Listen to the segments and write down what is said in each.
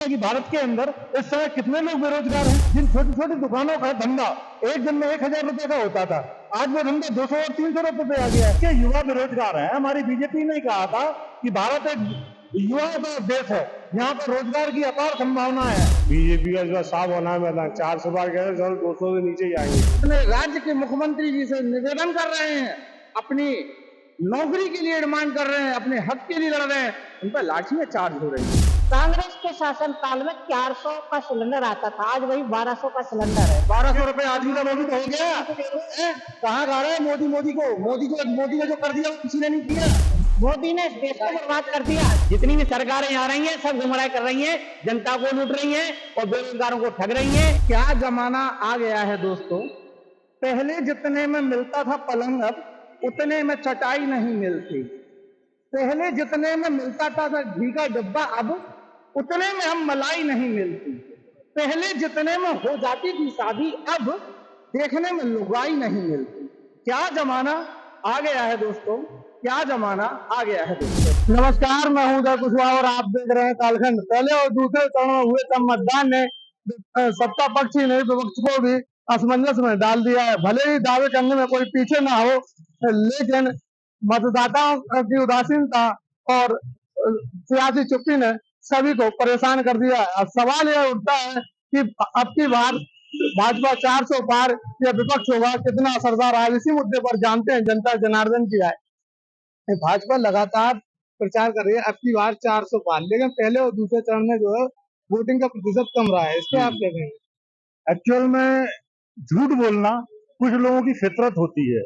कि भारत के अंदर इस समय कितने लोग बेरोजगार हैं। जिन छोटी छोटी दुकानों का धंधा एक दिन में 1,000 रुपए का होता था, आज वो धंधा 200 और 300 रुपए पे आ गया है। के युवा बेरोजगार हैं। हमारी बीजेपी ने कहा था कि भारत एक युवाओं का देश है, यहाँ पर रोजगार की अपार संभावना है। बीजेपी का जो साफ होना है, मैदान 400 बार कह रहे हैं, 200 से नीचे ही आएंगे। अपने राज्य के मुख्यमंत्री जी से निवेदन कर रहे हैं, अपनी नौकरी के लिए डिमांड कर रहे हैं, अपने हक के लिए लड़ रहे हैं, उन पर लाठियां चार्ज हो रही है। कांग्रेस के शासन काल में 400 का सिलेंडर आता था, आज वही 1200 का सिलेंडर है। 1200 रुपए आदमी का मोदी तो हो गया। कहाँ गा रहे हैं मोदी को जो कर दिया वो किसी ने नहीं किया। मोदी ने देश को बर्बाद कर दिया। जितनी भी सरकारें आ रही हैं सब गुमराह कर रही हैं, जनता को लूट रही हैं और बेरोजगारों को ठग रही हैं। क्या जमाना आ गया है दोस्तों, पहले जितने में मिलता था पलंग अब उतने में चटाई नहीं मिलती। पहले जितने में मिलता था घी का डिब्बा अब उतने में हम मलाई नहीं मिलती। पहले जितने में हो जाती थी शादी अब देखने में लुगाई नहीं मिलती। क्या जमाना आ गया है दोस्तों, क्या जमाना आ गया है दोस्तों। नमस्कार, मैं हूं उदय कुशवाहा और आप देख रहे हैं कालखंड। पहले और दूसरे चरण में हुए तब मतदान ने सत्ता पक्ष ही नहीं विपक्ष को भी असमंजस में डाल दिया है। भले ही दावे करने में कोई पीछे ना हो, लेकिन मतदाताओं की उदासीनता और सियासी चुप्पी ने सभी को परेशान कर दिया है। अब सवाल यह उठता है कि अब की बार भाजपा 400 पार या विपक्ष होगा, कितना असरदार है। इसी मुद्दे पर जानते हैं जनता जनार्दन की राय। भाजपा लगातार प्रचार कर रही है अब की बार 400 पार, लेकिन पहले और दूसरे चरण में जो है वोटिंग का प्रतिशत कम रहा है। इस पे आप क्या कहेंगे? एक्चुअल में झूठ बोलना कुछ लोगों की फितरत होती है।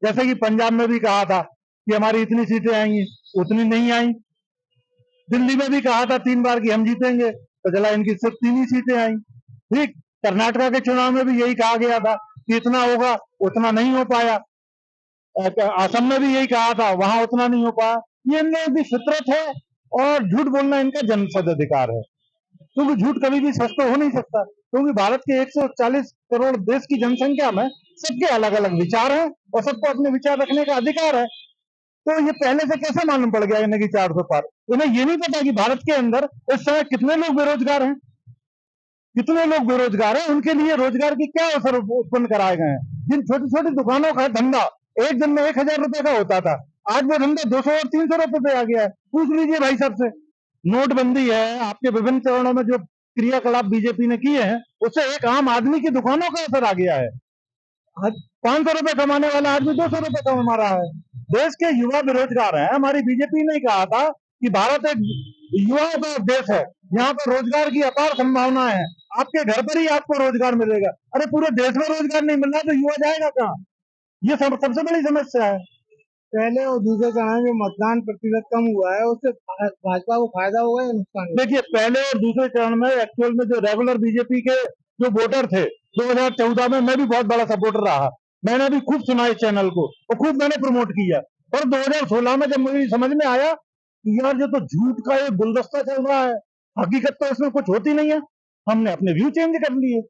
जैसे कि पंजाब में भी कहा था कि हमारी इतनी सीटें आएंगी, उतनी नहीं आई। दिल्ली में भी कहा था 3 बार की हम जीतेंगे, तो चला इनकी सिर्फ 3 ही सीटें आई। ठीक, कर्नाटका के चुनाव में भी यही कहा गया था कि इतना होगा, उतना नहीं हो पाया। असम में भी यही कहा था, वहां उतना नहीं हो पाया। ये इन लोगों की फितरत है और झूठ बोलना इनका जन्मसिद्ध अधिकार है, क्योंकि झूठ कभी भी सच तो हो नहीं सकता। क्योंकि भारत के 140 करोड़ देश की जनसंख्या में सबके अलग अलग विचार हैं और सबको अपने विचार रखने का अधिकार है। तो ये पहले से कैसे मालूम पड़ गया इन्हें कि 400 पार? इन्हें ये नहीं पता कि भारत के अंदर इस समय कितने लोग बेरोजगार हैं। कितने लोग बेरोजगार हैं, उनके लिए रोजगार की क्या अवसर उत्पन्न कराए गए हैं। जिन छोटी छोटी दुकानों का धंधा एक दिन में 1,000 रुपए का होता था, आज वो धंधा 200 और 300 रुपए पे आ गया है। पूछ लीजिए भाई साहब से। नोटबंदी है, आपके विभिन्न चरणों में जो क्रियाकलाप बीजेपी ने किए हैं, उससे एक आम आदमी की दुकानों का असर आ गया है। आज 500 रुपए कमाने वाला आदमी 200 रुपए कमा रहा है। देश के युवा बेरोजगार हैं। हमारी बीजेपी ने कहा था कि भारत एक युवाओं का देश है, यहाँ पर रोजगार की अपार संभावना है। आपके घर पर ही आपको रोजगार मिलेगा। अरे पूरे देश में रोजगार नहीं मिल रहा तो युवा जाएगा कहाँ? ये सबसे बड़ी समस्या है। पहले और दूसरे चरण में मतदान प्रतिशत कम हुआ है, उससे भाजपा को फायदा होगा या नुकसान? देखिए, पहले और दूसरे चरण में एक्चुअल में जो रेगुलर बीजेपी के जो वोटर थे, 2014 में मैं भी बहुत बड़ा सपोर्टर रहा। मैंने भी खूब सुना इस चैनल को और खूब मैंने प्रमोट किया। और 2016 में जब मुझे समझ में आया कि यार ये तो झूठ का एक गुलदस्ता चल रहा है, हकीकत तो इसमें कुछ होती नहीं है, हमने अपने व्यू चेंज कर लिए।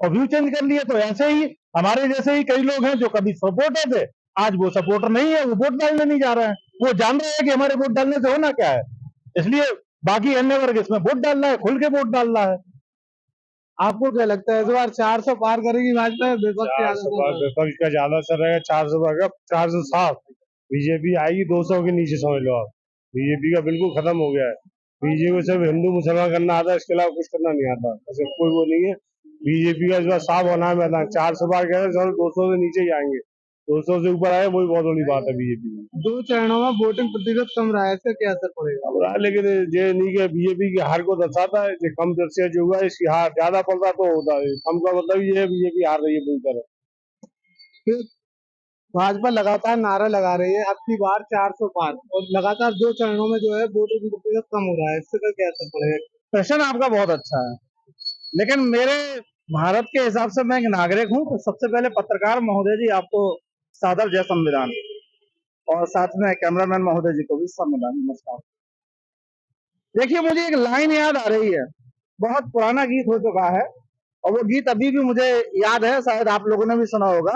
और व्यू चेंज कर लिए तो ऐसे ही हमारे जैसे ही कई लोग हैं जो कभी सपोर्टर थे, आज वो सपोर्टर नहीं है, वो वोट डालने नहीं जा रहे हैं। वो जान रहे हैं कि हमारे वोट डालने से होना क्या है, इसलिए बाकी अन्य वर्ग इसमें वोट डाल रहा है, खुल के वोट डाल रहा है। आपको क्या लगता है इस बार 400 पार करेगी भाजपा? विपक्ष का ज्यादा असर रहेगा। 400 का 407 बीजेपी आएगी, 200 के नीचे समझ लो आप। बीजेपी का बिल्कुल खत्म हो गया है। बीजेपी को सिर्फ हिंदू मुसलमान करना आता है, इसके अलावा कुछ करना नहीं आता। ऐसे कोई वो नहीं है। बीजेपी का इस बार साफ होना है मैदान 400 बार कह रहे हैं, 200 से नीचे ही आएंगे। 200 से ऊपर आए वही बहुत बड़ी बात है बीजेपी में। 2 चरणों में वोटिंग प्रतिशत कम रहा है, इससे क्या असर पड़ेगा? लेकिन ये नहीं कि बीजेपी की हार को दर्शाता है। जो कम दर से जो हुआ है, इसकी हार ज्यादा पड़ता तो होता है। कम का मतलब ये है बीजेपी हार रही है पूरी तरह। भाजपा लगातार नारा लगा रही है अब की बार 400 पार, और लगातार 2 चरणों में जो है वोटिंग प्रतिशत कम हो रहा है, इससे क्या असर पड़ेगा? प्रश्न आपका बहुत अच्छा है, लेकिन मेरे भारत के हिसाब से मैं एक नागरिक हूं, तो सबसे पहले पत्रकार महोदय जी आपको सादर जय संविधान, और साथ में कैमरामैन महोदय जी को भी संविधान नमस्कार। देखिए, मुझे एक लाइन याद आ रही है, बहुत पुराना गीत हो चुका है और वो गीत अभी भी मुझे याद है, शायद आप लोगों ने भी सुना होगा।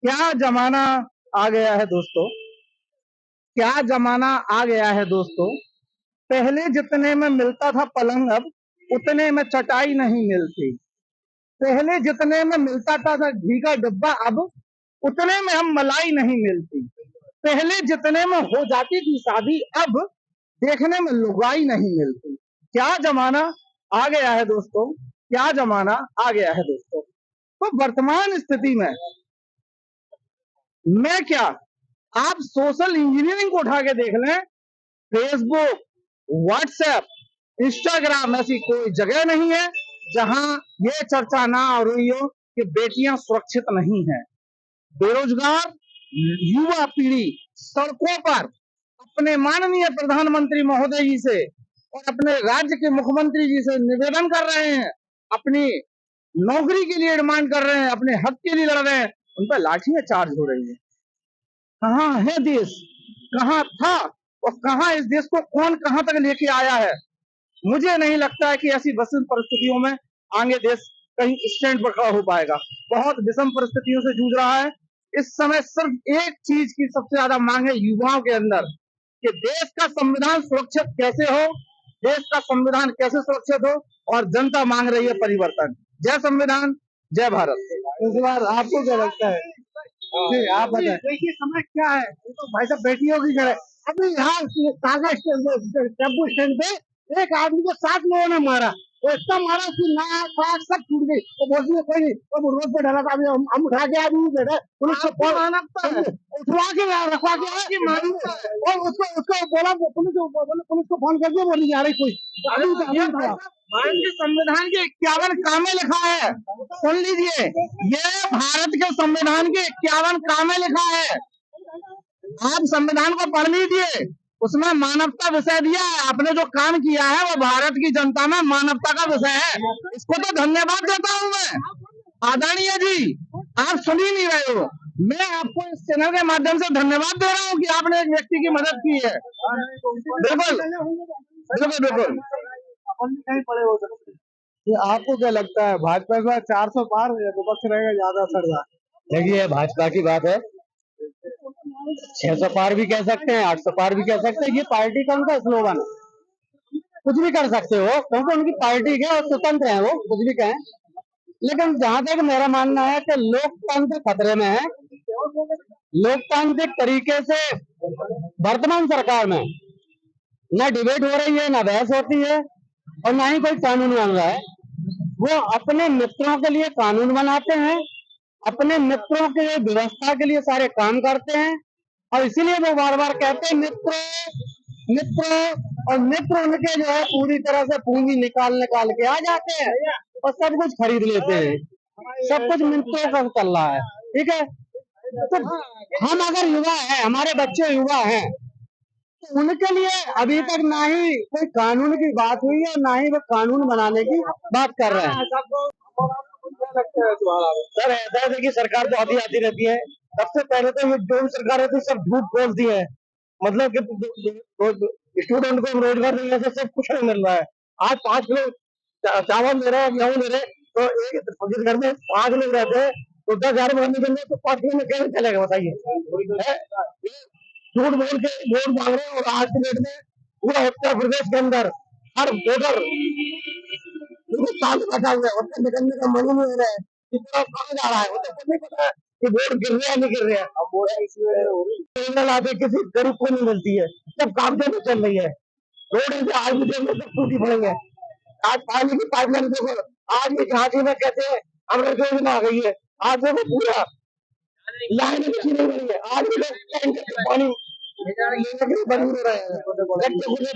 क्या जमाना आ गया है दोस्तों, क्या जमाना आ गया है दोस्तों, पहले जितने में मिलता था पलंग अब उतने में चटाई नहीं मिलती। पहले जितने में मिलता था घी का डिब्बा, अब उतने में हम मलाई नहीं मिलती। पहले जितने में हो जाती थी शादी, अब देखने में लुगाई नहीं मिलती। क्या जमाना आ गया है दोस्तों, क्या जमाना आ गया है दोस्तों। तो वर्तमान स्थिति में मैं क्या, आप सोशल इंजीनियरिंग को उठा के देख लें, फेसबुक, व्हाट्सएप, इंस्टाग्राम ऐसी कोई जगह नहीं है जहां ये चर्चा ना हो रही हो कि बेटियां सुरक्षित नहीं है। बेरोजगार युवा पीढ़ी सड़कों पर अपने माननीय प्रधानमंत्री महोदय जी से और अपने राज्य के मुख्यमंत्री जी से निवेदन कर रहे हैं, अपनी नौकरी के लिए डिमांड कर रहे हैं, अपने हक के लिए लड़ रहे हैं, उन पर लाठियां चार्ज हो रही है। कहाँ है देश, कहाँ था और कहाँ इस देश को कौन कहाँ तक लेके आया है। मुझे नहीं लगता है कि ऐसी विषम परिस्थितियों में आगे देश कहीं स्टैंड पर खड़ा हो पाएगा। बहुत विषम परिस्थितियों से जूझ रहा है। इस समय सिर्फ एक चीज की सबसे ज्यादा मांग है युवाओं के अंदर कि देश का संविधान सुरक्षित कैसे हो, देश का संविधान कैसे सुरक्षित हो, और जनता मांग रही है परिवर्तन। जय संविधान, जय भारत। इस बार आपको क्या लगता है? जी आप बताएं। देखिए समय क्या है, ये तो भाई साहब बेटियों की जगह। अभी यहाँ कागज टेम्पो स्टैंड पे एक आदमी को 7 लोगों ने मारा, वो इतना मारा कि नाक सब टूट गई। तो बोलती है कोई नहीं, तो वो रोड पे डाला था, अभी हम उठा के आदमी बैठे, पुलिस को उठवा के रखवा के और उसको बोला, पुलिस को फोन कर दिया, बोली जा रही कोई। भारत के संविधान के 51 कामे लिखा है, सुन लीजिए, ये भारत के संविधान के 51 कामे लिखा है। आप संविधान को पढ़ लीजिए, उसमें मानवता विषय दिया है। आपने जो काम किया है वो भारत की जनता में मानवता का विषय है। इसको तो धन्यवाद देता हूं मैं। आदरणीय जी, आप सुन ही नहीं रहे हो। मैं आपको इस चैनल के माध्यम से धन्यवाद दे रहा हूं कि आपने एक व्यक्ति की मदद की है। बिल्कुल बिल्कुल बिल्कुल। ये आपको क्या लगता है, भाजपा इस बार 400 पार या विपक्ष रहेगा ज्यादा असरदार? देखिए भाजपा की बात है, 600 पार भी कह सकते हैं, 800 पार भी कह सकते हैं। ये पार्टी का उनका स्लोगन है, कुछ भी कर सकते हो क्योंकि उनकी पार्टी के और स्वतंत्र है, वो कुछ भी कहें। लेकिन जहां तक मेरा मानना है कि लोकतंत्र खतरे में है। लोकतांत्रिक तरीके से वर्तमान सरकार में न डिबेट हो रही है, न बहस होती है, और ना ही कोई कानून बन रहा है। वो अपने मित्रों के लिए कानून बनाते हैं, अपने मित्रों के व्यवस्था के लिए सारे काम करते हैं, और इसीलिए वो बार बार कहते हैं मित्र मित्र, और मित्र उनके जो है पूरी तरह से पूंजी निकाल निकाल के आ जाते हैं और सब कुछ खरीद लेते हैं। सब कुछ मित्रों का चल रहा है, ठीक है। तो हम अगर युवा हैं, हमारे बच्चे युवा हैं, तो उनके लिए अभी तक ना ही कोई कानून की बात हुई है, ना ही वो कानून बनाने की बात कर रहे हैं। सर ऐसा है कि सरकार तो आती रहती है। सबसे पहले तो ये जो भी सरकार होती है सब झूठ बोलती है, मतलब कि स्टूडेंट को रोजगार देने से सब कुछ नहीं मिल रहा है। आज 5 किलो चावल दे रहे हैं, गेहूँ दे रहे हैं, तो एक घर में 5 लोग रहते हैं, तो 10,000 में देंगे तो 5 किलो में कैसे चलेगा बताइए। झूठ बोल के वोट मांग रहे हैं, और आज के डेट में पूरा उत्तर प्रदेश के अंदर हर वोटर बैठा हुआ है, उससे निकलने का मन नहीं हो रहा है कि कहाँ जा रहा है, उसे कुछ नहीं पता है कि वोट गिर रहा है नहीं गिर रहा है। किसी गरीब को नहीं मिलती है, सब कागजों में चल रही है। रोड आज भी सब टूटी पड़ी है। आज पानी की पाइपलाइन देखो, आज भी झांसी में कहते हैं अमृत योजना आ गई है, आज वो पूरा लाइन बिछी नहीं बनी है। आज भी लोग टैंकर से पानी बंद हो रहे हैं,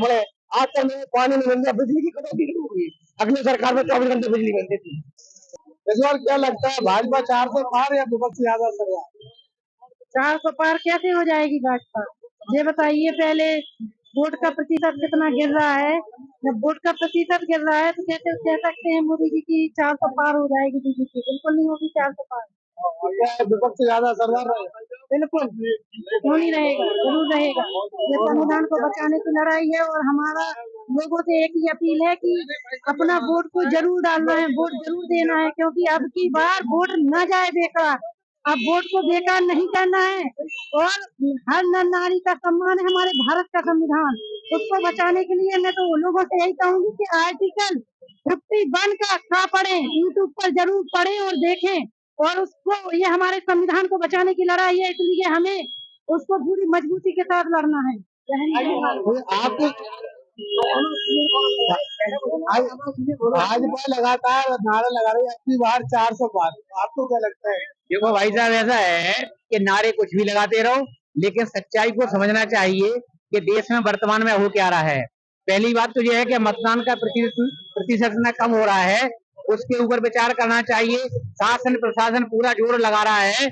पड़े। आज तक पानी नहीं मिल रहा, बिजली की कटौती शुरू हुई। अगली सरकार में 24 घंटे बिजली मिलती थी। इस बार क्या लगता है, भाजपा 400 पार या विपक्ष ज्यादा असरदार? 400 पार कैसे हो जाएगी भाजपा, ये बताइए। पहले वोट का प्रतिशत कितना गिर रहा है, जब वोट का प्रतिशत गिर रहा है तो कैसे कह सकते हैं मोदी जी की 400 पार हो जाएगी बीजेपी? बिल्कुल नहीं होगी 400 पार। विपक्ष ज्यादा असरदार रहेगा? बिल्कुल क्यों नहीं रहेगा, जरूर रहेगा। ये संविधान को बचाने की लड़ाई है, और हमारा लोगों से एक ही अपील है कि अपना वोट को जरूर डालना है, वोट जरूर देना है, क्योंकि अब की बार वोट न जाए बेकार। अब वोट को बेकार नहीं करना है, और हर नर नारी का सम्मान है हमारे भारत का संविधान, उसको बचाने के लिए मैं तो लोगों से यही कहूंगी कि आर्टिकल बन का पढ़े, यूट्यूब पर जरूर पढ़े और देखें, और उसको, ये हमारे संविधान को बचाने की लड़ाई है, इसलिए हमें उसको पूरी मजबूती के साथ लड़ना है। आपको भाजपा लगातार नारा लगा रही है, अपनी बार 400 पार, आपको क्या लगता है? देखो भाई साहब, ऐसा है कि नारे कुछ भी लगाते रहो, लेकिन सच्चाई को समझना चाहिए कि देश में वर्तमान में हो क्या रहा है। पहली बात तो यह है कि मतदान का प्रतिशत में कम हो रहा है, उसके ऊपर विचार करना चाहिए। शासन प्रशासन पूरा जोर लगा रहा है,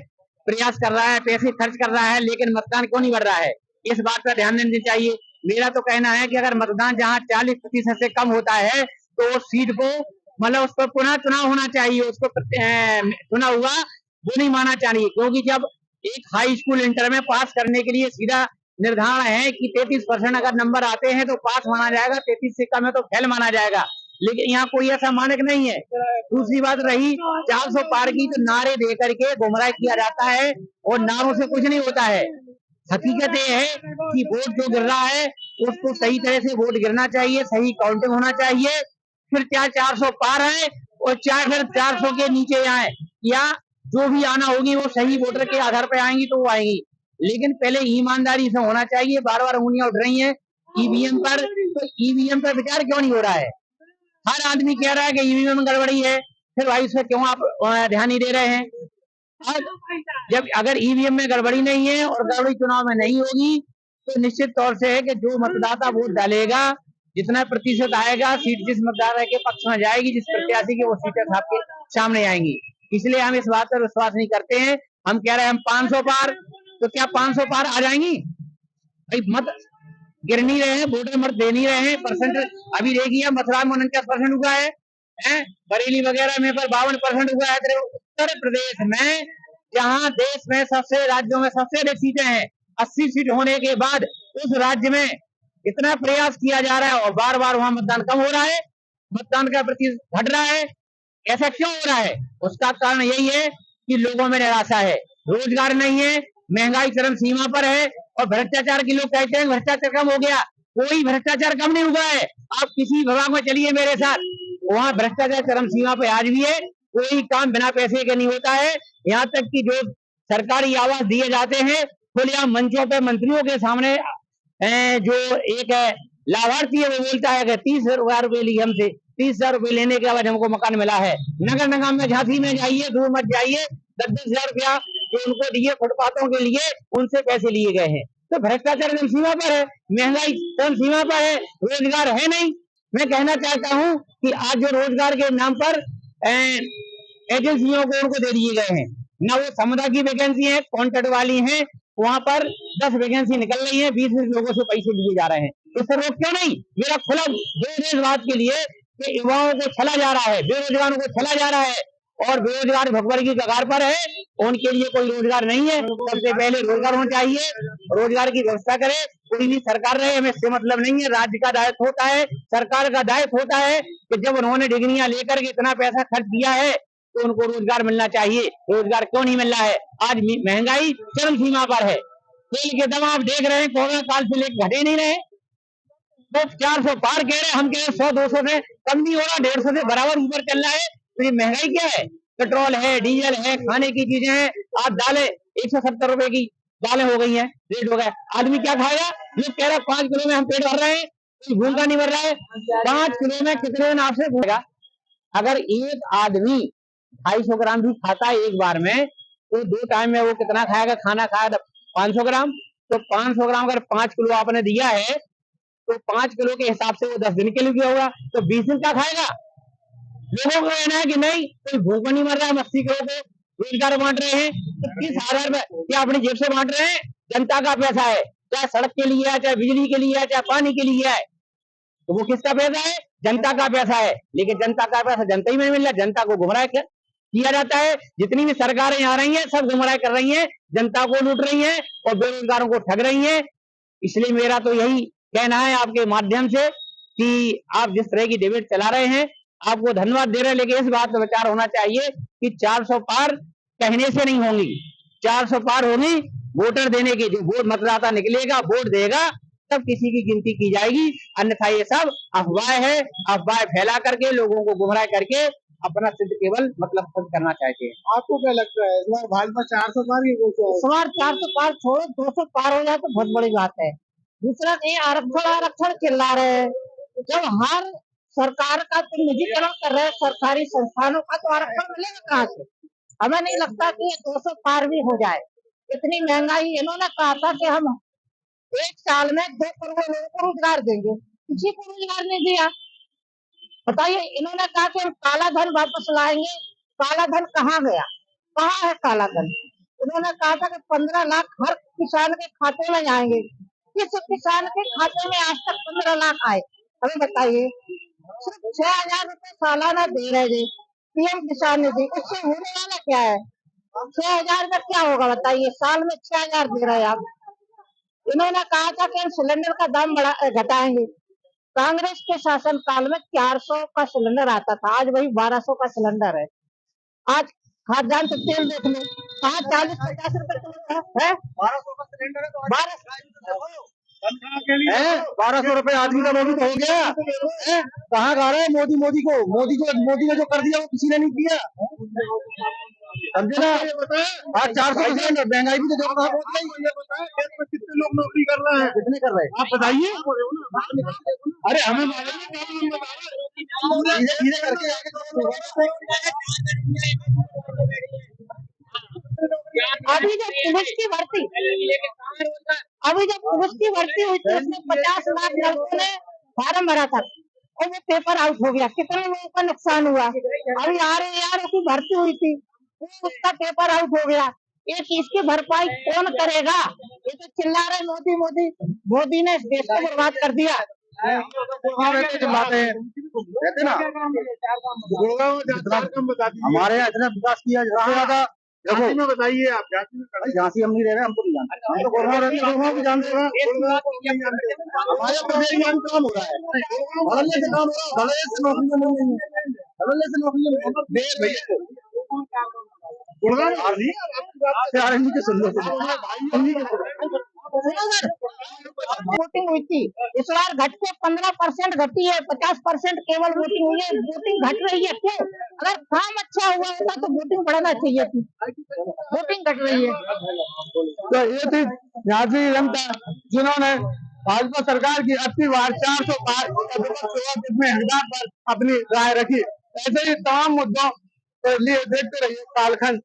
प्रयास कर रहा है, पैसे खर्च कर रहा है, लेकिन मतदान क्यों नहीं बढ़ रहा है, इस बात पर ध्यान देना चाहिए। मेरा तो कहना है कि अगर मतदान जहाँ 40% से कम होता है तो उस सीट को, मतलब उस पर पुनः चुनाव होना चाहिए, उसको चुना हुआ वो नहीं माना चाहिए, क्योंकि जब एक हाई स्कूल इंटर में पास करने के लिए सीधा निर्धारण है कि 33% अगर नंबर आते हैं तो पास माना जाएगा, 33 से कम है तो फेल माना जाएगा, लेकिन यहाँ कोई ऐसा मानक नहीं है। दूसरी बात रही 400 पार की, तो नारे दे करके गुमराह किया जाता है और नारों से कुछ नहीं होता है। हकीकत ये है कि वोट जो गिर रहा है उसको सही तरह से वोट गिरना चाहिए, सही काउंटिंग होना चाहिए, फिर चाहे 400 पार है और चाहे फिर 400 के नीचे आए, या जो भी आना होगी वो सही वोटर के आधार पर आएंगी तो वो आएंगी, लेकिन पहले ईमानदारी से होना चाहिए। बार बार उंगलियां उठ रही हैं ईवीएम पर, तो ईवीएम पर विचार क्यों नहीं हो रहा है? हर आदमी कह रहा है कि ईवीएम में गड़बड़ी है, फिर भाई उस पर क्यों आप ध्यान नहीं दे रहे हैं? जब अगर ईवीएम में गड़बड़ी नहीं है और गड़बड़ी चुनाव में नहीं होगी, तो निश्चित तौर से है कि जो मतदाता वोट डालेगा, जितना प्रतिशत आएगा, सीट जिस मतदाता के पक्ष में जाएगी, जिस प्रत्याशी की, वो सीटें आपके सामने आएंगी। इसलिए हम इस बात पर विश्वास नहीं करते हैं। हम कह रहे हैं हम 500 पार, तो क्या 500 पार आ जाएंगी? भाई मत गिर नहीं रहे हैं, वोटर मत दे नहीं रहे हैं, परसेंट अभी देखिए मथुरा में 49% हुआ है, बरेली वगैरह में पर 52% हुआ है। उत्तर प्रदेश में, जहाँ देश में सबसे, राज्यों में सबसे अधिक सीटें हैं, 80 सीट होने के बाद उस राज्य में इतना प्रयास किया जा रहा है और बार बार वहां मतदान कम हो रहा है, मतदान का प्रतिशत घट रहा है। ऐसा क्यों हो रहा है? उसका कारण यही है कि लोगों में निराशा है, रोजगार नहीं है, महंगाई चरम सीमा पर है, और भ्रष्टाचार की लोग कहते हैं भ्रष्टाचार कम हो गया, कोई भ्रष्टाचार कम नहीं हुआ है। आप किसी विभाग में चलिए मेरे साथ, वहाँ भ्रष्टाचार चरम सीमा पर आज भी है, कोई काम बिना पैसे के नहीं होता है। यहाँ तक कि जो सरकारी आवास दिए जाते हैं, खुलेआम मंचों पे मंत्रियों के सामने जो एक लाभार्थी है वो बोलता है कि 30,000 रुपए लिए हमसे, 30,000 रुपए लेने के बाद हमको मकान मिला है। नगर निगम में, झांसी में जाइए, दूर मत जाइए, 10-10,000 रुपया जो उनको दिए फुटपाथों के लिए, उनसे पैसे लिए गए हैं। तो भ्रष्टाचार चरम सीमा पर है, महंगाई चरम सीमा पर है, रोजगार है नहीं। मैं कहना चाहता हूँ कि आज जो रोजगार के नाम पर एजेंसियों को उनको दे दिए गए हैं, ना वो समुदाय की वैकेंसी है, कॉन्ट्रैक्ट वाली है, वहां पर 10 वैकेंसी निकल रही है, 20 लोगों से पैसे लिए जा रहे हैं। इससे रोक क्यों नहीं? मेरा खुला इस बात के लिए कि युवाओं को छला जा रहा है, बेरोजगारों को छला जा रहा है, और बेरोजगार भगवान की कगार पर है, उनके लिए कोई रोजगार नहीं है। सबसे पहले रोजगार होना चाहिए, रोजगार की व्यवस्था करे। कोई भी सरकार रहे, हमें इससे मतलब नहीं है। राज्य का दायित्व होता है, सरकार का दायित्व होता है कि जब उन्होंने डिग्रियां लेकर के इतना पैसा खर्च किया है तो उनको रोजगार मिलना चाहिए। रोजगार क्यों नहीं मिल रहा है? आज महंगाई चरम सीमा पर है, तेल के दाम आप देख रहे हैं कोरोना काल से लेकर घटे नहीं रहे, तो 400 पार कह रहे हैं, हम कह रहे हैं 100-200 से कम नहीं हो रहा, 150 से बराबर ऊपर चल रहा है। तो ये महंगाई क्या है? पेट्रोल है, डीजल है, खाने की चीजें हैं, आज दालें 170 रुपए की दालें हो गई हैं, रेट हो गया। आदमी क्या खाएगा? लोग कह रहा है 5 किलो में हम पेट भर रहे हैं, कोई भूखा नहीं भर रहा है। 5 किलो में कितने दिन आपसे भूखेगा? अगर एक आदमी 250 ग्राम भी खाता है एक बार में, तो 2 टाइम में वो कितना खाएगा? खाना खाएगा 500 ग्राम, तो 500 ग्राम अगर 5 किलो आपने दिया है, तो 5 किलो के हिसाब से वो 10 दिन के लिए होगा, तो 20 दिन का खाएगा। लोगों को कहना है कि नहीं, कोई भूखा नहीं मर रहा है, 80 किलो को रोजगार बांट रहे हैं, तो किस आधार पर? क्या अपनी जेब से बांट रहे हैं? जनता का पैसा है, चाहे सड़क के लिए है, चाहे बिजली के लिए है, चाहे पानी के लिए है, तो वो किसका पैसा है? जनता का पैसा है। लेकिन जनता का पैसा जनता ही में मिल रहा है, जनता को गुमराह किया जाता है। जितनी भी सरकारें आ रही हैं सब गुमराह कर रही हैं, जनता को लूट रही हैं और बेरोजगारों को ठग रही हैं। इसलिए मेरा तो यही कहना है आपके माध्यम से कि आप जिस तरह की डिबेट चला रहे हैं, आपको धन्यवाद दे रहे हैं, लेकिन इस बात पर विचार होना चाहिए कि 400 पार कहने से नहीं होंगी, 400 पार होगी वोटर देने की। जो वोट मतदाता निकलेगा, वोट देगा, तब किसी की गिनती की जाएगी, अन्यथा ये सब अफवाह है। अफवाह फैला करके लोगों को गुमराह करके अपना सिद्ध केवल मतलब सिद्ध करना चाहते हैं। आपको क्या लगता है इस बार भाजपा 400 पार की इस बार 400 पार छोड़ो, 200 पार हो जाए तो बहुत बड़ी बात है। दूसरा ये आरक्षण आरक्षण चिल्ला रहे हैं, जब हर सरकार का तो निजीकरण कर रहे हैं, सरकारी संस्थानों का तो आरक्षण मिलेगा कहाँ से? हमें नहीं लगता कि ये 200 पार भी हो जाए। इतनी महंगाई, इन्होंने कहा था कि हम 1 साल में 2 करोड़ लोगों को रोजगार देंगे, किसी को रोजगार नहीं दिया। बताइए, इन्होंने कहा कि हम काला धन वापस लाएंगे, काला धन कहाँ गया? कहाँ है काला धन? उन्होंने कहा था कि 15 लाख हर किसान के खाते में जाएंगे, किस किसान के खाते में आज तक 15 लाख आए? हमें बताइए। सिर्फ 6,000 रुपए सालाना दे रहे थे पीएम किसान निधि, उससे होने वाला क्या है? 6,000 का क्या होगा बताइए? साल में 6,000 दे रहे हैं आप। इन्होंने कहा था कि हम सिलेंडर का दाम घटाएंगे। कांग्रेस के शासन काल में 400 का सिलेंडर आता था, आज वही 1200 का सिलेंडर है। आज खाद्यान्न से तेल देख लो, कहाँ 40-50 रुपए किलो है। 1200 का सिलेंडर है तो 1200 रुपए आदमी का मोदी तो हो गया है। कहाँ गा रहे हैं मोदी मोदी ने जो कर दिया वो किसी ने नहीं किया, समझे ना। आज 400 का सिलेंडर, महंगाई भी तो देखो कहाँ पहुंच गई। कितने लोग नौकरी कर रहे हैं? कितने कर रहे हैं आप बताइए। अरे हमें मालूम है, धीरे करके अभी जब पुलिस की भर्ती हुई थी, उसमें 50 लाख लड़कों ने फार्म भरा था और वो पेपर आउट हो गया। कितने लोगों का नुकसान हुआ? अभी RAR की भर्ती हुई थी, उसका पेपर आउट हो गया। ये चीज की भरपाई कौन करेगा? ये तो चिल्ला रहे मोदी ने इस देश को बर्बाद कर दिया। रहते ना, हमारे यहाँ इतना विकास किया ज्यादा। देखो में बताइए आप, झांसी हम नहीं रह रहे, हमको नहीं जानते, हम तो गुड़गांव रहते हैं, गुड़गांव भी जानते हैं। हमारे प्रदेश में काम हो रहा है, धड़ल्ले से काम हो रहा है, धड़ल्ले से नौकरियां मिल रही है, धड़ल्ले से नौकरियां मिल रही है भैया। वोटिंग हुई थी, इस बार घट के 15% घटी है, 50% केवल वोटिंग हुई है। वोटिंग घट रही है क्यों? अगर काम अच्छा हुआ होता तो वोटिंग बढ़ना चाहिए थी, वोटिंग घट रही है। तो ये थी झांसी जनता जिन्होंने भाजपा सरकार की 80 बार 400 पार में हकदार पर अपनी राय रखी। ऐसे ही तमाम मुद्दों के लिए देखते रहिए कालखंड।